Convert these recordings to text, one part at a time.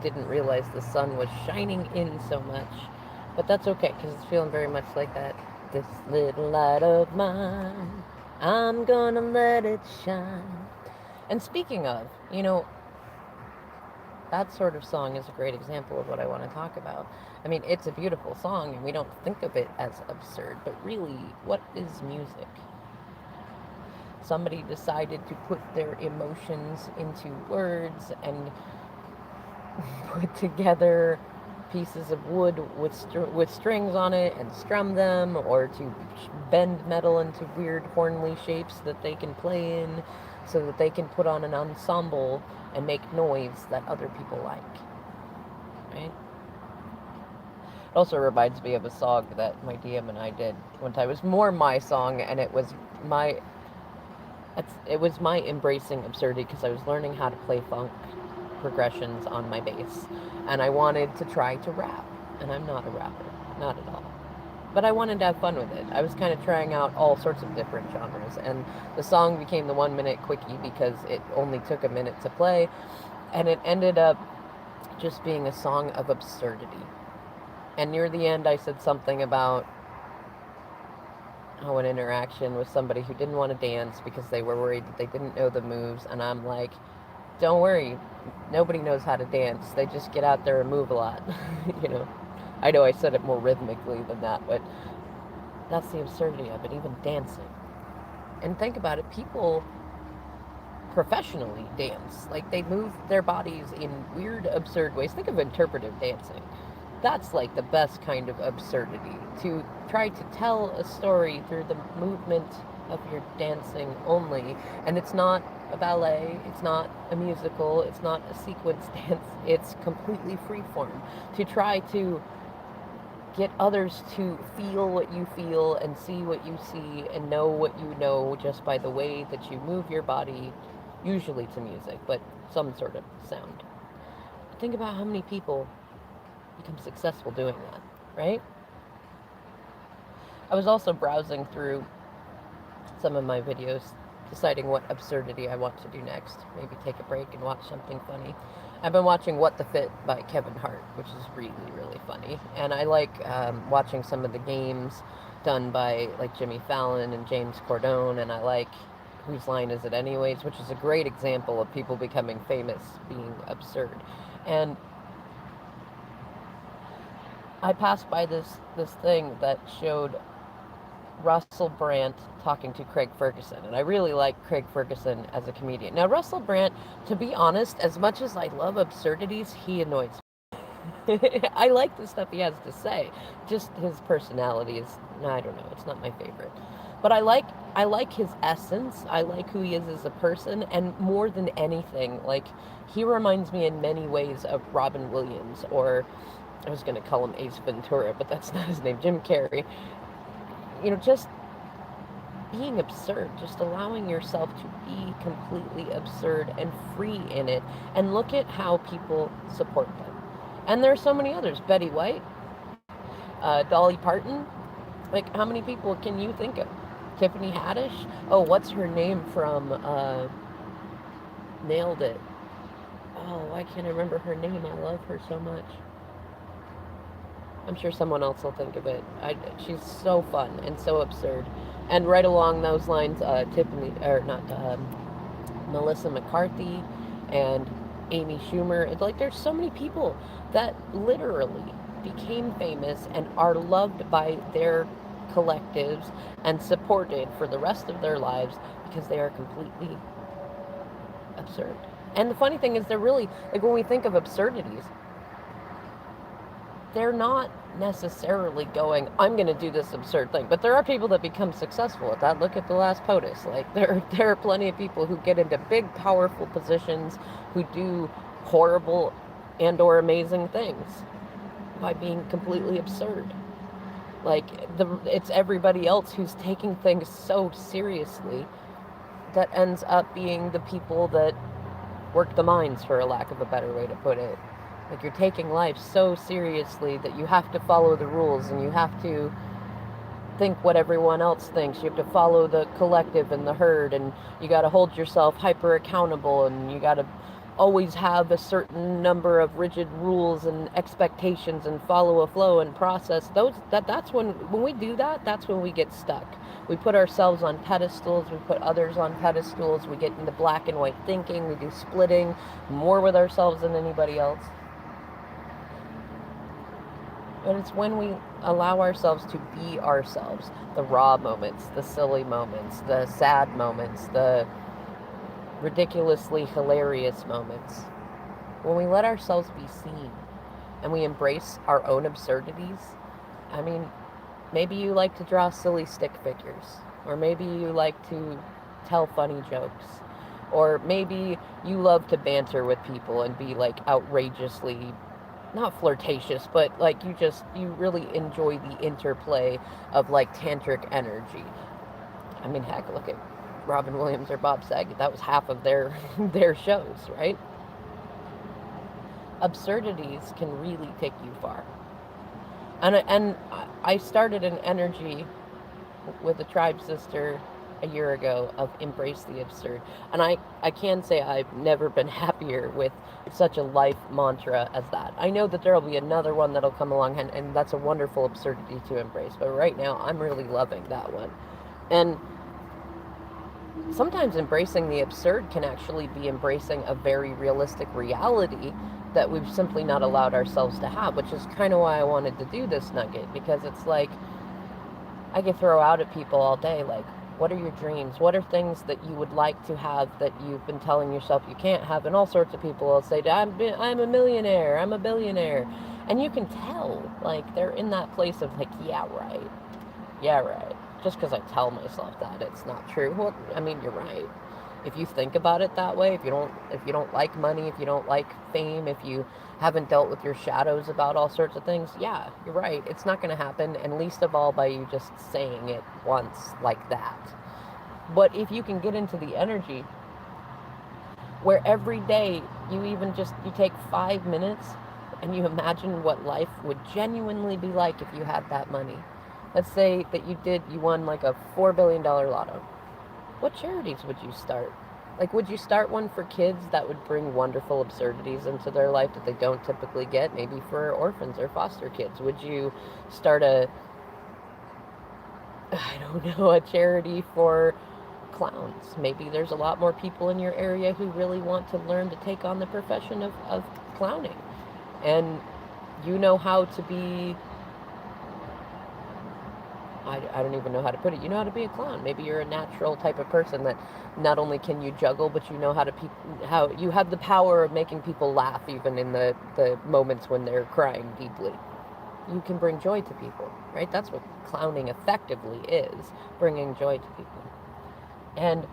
didn't realize the sun was shining in so much. But that's okay, because it's feeling very much like that. This little light of mine, I'm gonna let it shine. And speaking of, that sort of song is a great example of what I want to talk about. I mean, it's a beautiful song, and we don't think of it as absurd, but really, what is music? Somebody decided to put their emotions into words and put together pieces of wood with strings on it and strum them, or to bend metal into weird hornly shapes that they can play in, so that they can put on an ensemble and make noise that other people like. Right? It also reminds me of a song that my DM and I did one time. It was more my song, and my it was my embracing absurdity, because I was learning how to play funk progressions on my bass, and I wanted to try to rap, and I'm not a rapper, not at all. But I wanted to have fun with it. I was kind of trying out all sorts of different genres, and the song became the 1 minute quickie because it only took a minute to play, and it ended up just being a song of absurdity. And near the end, I said something about how an interaction with somebody who didn't want to dance because they were worried that they didn't know the moves, and I'm like, don't worry, nobody knows how to dance. They just get out there and move a lot. you know. I know I said it more rhythmically than that, but that's the absurdity of it, even dancing. And think about it, people professionally dance. Like, they move their bodies in weird, absurd ways. Think of interpretive dancing. That's like the best kind of absurdity, to try to tell a story through the movement of your dancing only. And it's not a ballet, it's not a musical, it's not a sequence dance, it's completely freeform. To try to get others to feel what you feel and see what you see and know what you know just by the way that you move your body, usually to music, but some sort of sound. Think about how many people become successful doing that, right? I was also browsing through some of my videos, deciding what absurdity I want to do next. Maybe take a break and watch something funny. I've been watching What the Fit by Kevin Hart, which is really, really funny. And I like watching some of the games done by like Jimmy Fallon and James Cordone, and I like Whose Line Is It Anyways, which is a great example of people becoming famous being absurd. And I passed by this thing that showed Russell Brand talking to Craig Ferguson, and I really like Craig Ferguson as a comedian. Now, Russell Brand, to be honest, as much as I love absurdities, he annoys me. I like the stuff he has to say. Just his personality is, I don't know, it's not my favorite. But I like his essence. I like who he is as a person, and more than anything, like, he reminds me in many ways of Robin Williams, or I was going to call him Ace Ventura, but that's not his name, Jim Carrey. Just being absurd, just allowing yourself to be completely absurd and free in it, and look at how people support them. And there are so many others. Betty White, Dolly Parton. Like, how many people can you think of? Tiffany Haddish. Oh, what's her name from Nailed It? Oh, why can't I remember her name? I love her so much. I'm sure someone else will think of it. She's so fun and so absurd. And right along those lines, Tiffany, or not, Melissa McCarthy and Amy Schumer. It's like, there's so many people that literally became famous and are loved by their collectives and supported for the rest of their lives because they are completely absurd. And the funny thing is, they're really, like, when we think of absurdities, they're not necessarily going, I'm going to do this absurd thing. But there are people that become successful at that. Look at the last POTUS. Like, there are plenty of people who get into big, powerful positions who do horrible and or amazing things by being completely absurd. Like, it's everybody else who's taking things so seriously that ends up being the people that work the mines, for a lack of a better way to put it. Like, you're taking life so seriously that you have to follow the rules, and you have to think what everyone else thinks. You have to follow the collective and the herd, and you got to hold yourself hyper accountable, and you got to always have a certain number of rigid rules and expectations and follow a flow and process that's when we do that, that's when we get stuck. We put ourselves on pedestals, we put others on pedestals, we get into black and white thinking, we do splitting more with ourselves than anybody else. And it's when we allow ourselves to be ourselves, the raw moments, the silly moments, the sad moments, the ridiculously hilarious moments. When we let ourselves be seen and we embrace our own absurdities. I mean, maybe you like to draw silly stick figures, or maybe you like to tell funny jokes, or maybe you love to banter with people and be like outrageously, not flirtatious, but like you really enjoy the interplay of like tantric energy. I mean, heck, look at Robin Williams or Bob Saget. That was half of their their shows, right? Absurdities can really take you far. And I started an energy with a tribe sister a year ago of embrace the absurd. And I can say I've never been happier with such a life mantra as that. I know that there will be another one that'll come along, and that's a wonderful absurdity to embrace. But right now, I'm really loving that one. And sometimes embracing the absurd can actually be embracing a very realistic reality that we've simply not allowed ourselves to have, which is kind of why I wanted to do this nugget, because it's like I could throw out at people all day, like, what are your dreams? What are things that you would like to have that you've been telling yourself you can't have? And all sorts of people will say, I'm a millionaire, I'm a billionaire. And you can tell, like, they're in that place of like, yeah, right. Yeah, right. Just because I tell myself that, it's not true. Well, I mean, you're right. If you think about it that way, if you don't like money, if you don't like fame, if you haven't dealt with your shadows about all sorts of things, yeah, you're right. It's not going to happen, and least of all by you just saying it once like that. But if you can get into the energy where every day you take 5 minutes and you imagine what life would genuinely be like if you had that money. Let's say that you won like a $4 billion lotto. What charities would you start? Like, would you start one for kids that would bring wonderful absurdities into their life that they don't typically get? Maybe for orphans or foster kids. Would you start I don't know, a charity for clowns? Maybe there's a lot more people in your area who really want to learn to take on the profession of clowning. And you know how to be... I don't even know how to put it. You know how to be a clown. Maybe you're a natural type of person that not only can you juggle, but you know how you have the power of making people laugh even in the moments when they're crying deeply. You can bring joy to people, right? That's what clowning effectively is, bringing joy to people. And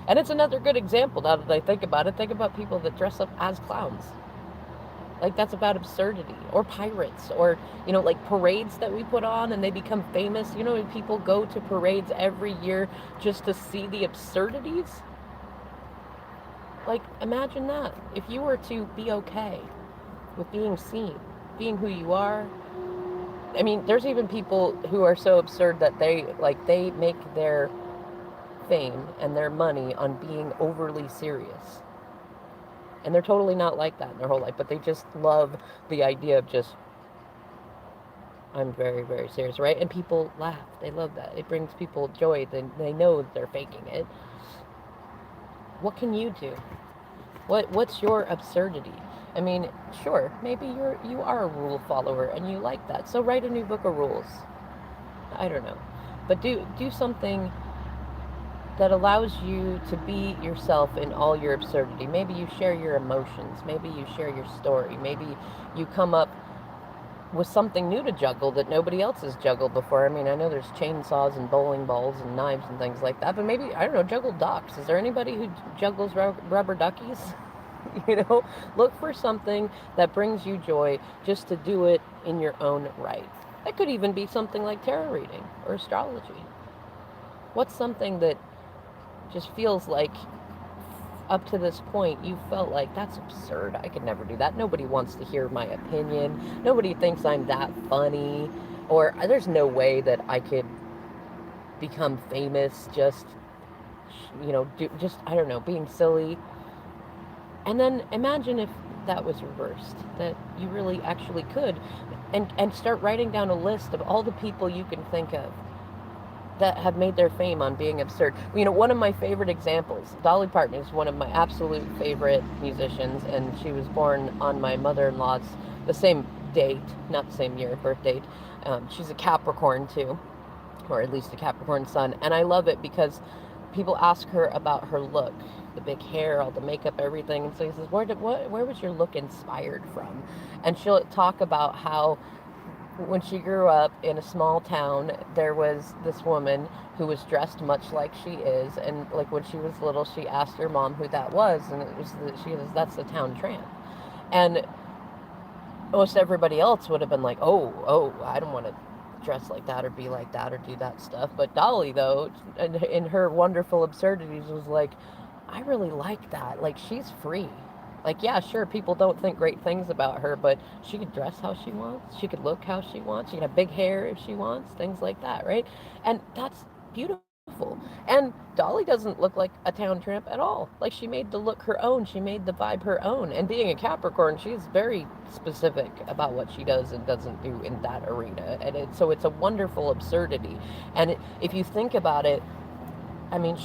it's another good example now that I think about it. Think about people that dress up as clowns. Like, that's about absurdity. Or pirates, or, like parades that we put on and they become famous. People go to parades every year just to see the absurdities. Like, imagine that. If you were to be okay with being seen, being who you are. I mean, there's even people who are so absurd that they make their fame and their money on being overly serious. And they're totally not like that in their whole life, but they just love the idea of just, I'm very, very serious, right? And people laugh. They love that. It brings people joy. They know that they're faking it. What can you do? What's your absurdity? I mean, sure, maybe you are a rule follower and you like that. So write a new book of rules. I don't know. But do something that allows you to be yourself in all your absurdity. Maybe you share your emotions. Maybe you share your story. Maybe you come up with something new to juggle that nobody else has juggled before. I mean, I know there's chainsaws and bowling balls and knives and things like that, but maybe, I don't know, juggle ducks. Is there anybody who juggles rubber duckies? Look for something that brings you joy just to do it in your own right. That could even be something like tarot reading or astrology. What's something that just feels like up to this point you felt like, that's absurd, I could never do that, nobody wants to hear my opinion, nobody thinks I'm that funny, or there's no way that I could become famous just I don't know, being silly. And then imagine if that was reversed, that you really actually could, and start writing down a list of all the people you can think of that have made their fame on being absurd. You know, one of my favorite examples, Dolly Parton is one of my absolute favorite musicians, and she was born on my mother-in-law's, the same date, not the same year, birth date. She's a Capricorn too, or at least a Capricorn sun, and I love it because people ask her about her look, the big hair, all the makeup, everything, and so he says, where was your look inspired from? And she'll talk about how when she grew up in a small town, there was this woman who was dressed much like she is, and like when she was little, she asked her mom who that was, and she goes, "That's the town tramp." And most everybody else would have been like, "Oh, I don't want to dress like that or be like that or do that stuff." But Dolly, though, in her wonderful absurdities, was like, "I really like that. Like, she's free. Like, yeah, sure, people don't think great things about her, but she could dress how she wants. She could look how she wants. She can have big hair if she wants, things like that, right?" And that's beautiful. And Dolly doesn't look like a town tramp at all. Like, she made the look her own. She made the vibe her own. And being a Capricorn, she's very specific about what she does and doesn't do in that arena. And so it's a wonderful absurdity. And if you think about it, I mean,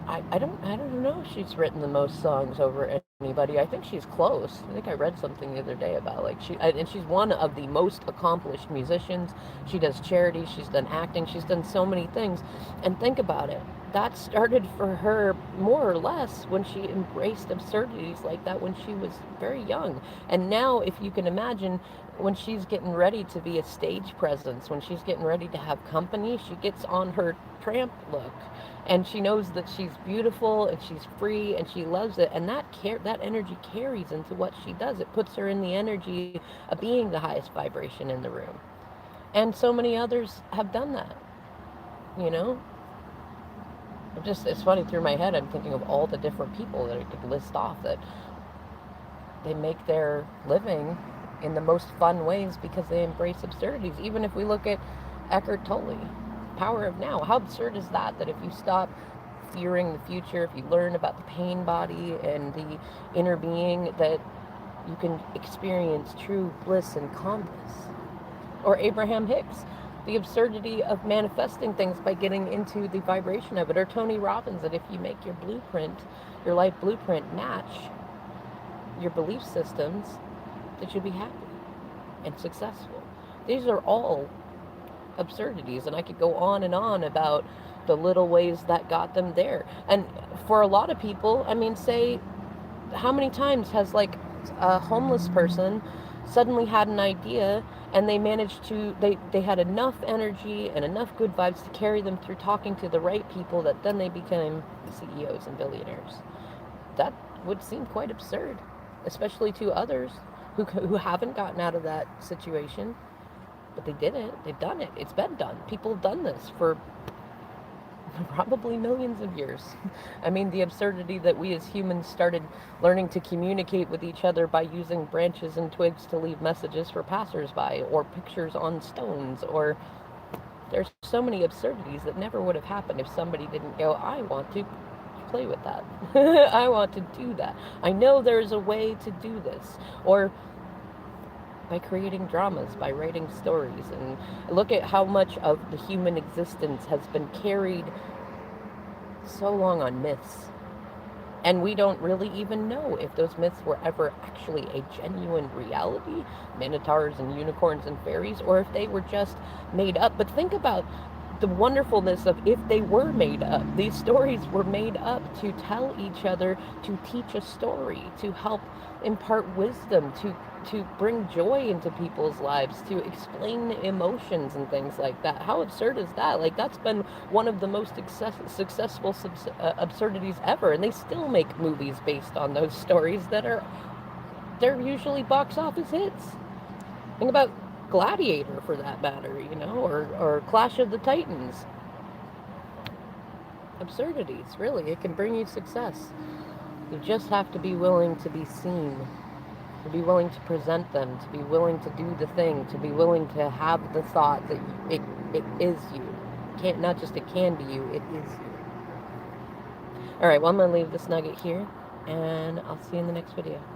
I don't know if she's written the most songs over anybody. I think she's close. I think I read something the other day about like and she's one of the most accomplished musicians. She does charity, she's done acting, she's done so many things. And think about it. That started for her more or less when she embraced absurdities like that when she was very young. And now, if you can imagine, when she's getting ready to be a stage presence, when she's getting ready to have company, she gets on her tramp look, and she knows that she's beautiful and she's free and she loves it, and that energy carries into what she does. It puts her in the energy of being the highest vibration in the room. And so many others have done that, you know. It's funny, through my head I'm thinking of all the different people that I could list off that they make their living in the most fun ways because they embrace absurdities. Even if we look at Eckhart Tolle, Power of Now. How absurd is that? That if you stop fearing the future, if you learn about the pain body and the inner being, that you can experience true bliss and calmness. Or Abraham Hicks, the absurdity of manifesting things by getting into the vibration of it. Or Tony Robbins, that if you make your blueprint, your life blueprint, match your belief systems, that you'll be happy and successful. These are all absurdities, and I could go on and on about the little ways that got them there. And for a lot of people, I mean, say, how many times has like a homeless person suddenly had an idea and they managed to they had enough energy and enough good vibes to carry them through talking to the right people, that then they became CEOs and billionaires. That would seem quite absurd, especially to others who haven't gotten out of that situation. But they did it. They've done it. It's been done. People have done this for probably millions of years. I mean, the absurdity that we as humans started learning to communicate with each other by using branches and twigs to leave messages for passersby, or pictures on stones, or there's so many absurdities that never would have happened if somebody didn't go, "I want to play with that." "I want to do that. I know there's a way to do this." Or by creating dramas, by writing stories. And look at how much of the human existence has been carried so long on myths. And we don't really even know if those myths were ever actually a genuine reality, minotaurs and unicorns and fairies, or if they were just made up. But think about the wonderfulness of, if they were made up, these stories were made up to tell each other, to teach a story, to help impart wisdom, to bring joy into people's lives, to explain emotions and things like that. How absurd is that? Like, that's been one of the most successful absurdities ever, and they still make movies based on those stories they're usually box office hits. Think about Gladiator, for that matter, you know, or Clash of the Titans. Absurdities, really, it can bring you success. You just have to be willing to be seen, to be willing to present them, to be willing to do the thing, to be willing to have the thought that it is you. Can't, not just it can be you, it is you. All right, well, I'm going to leave this nugget here. and I'll see you in the next video.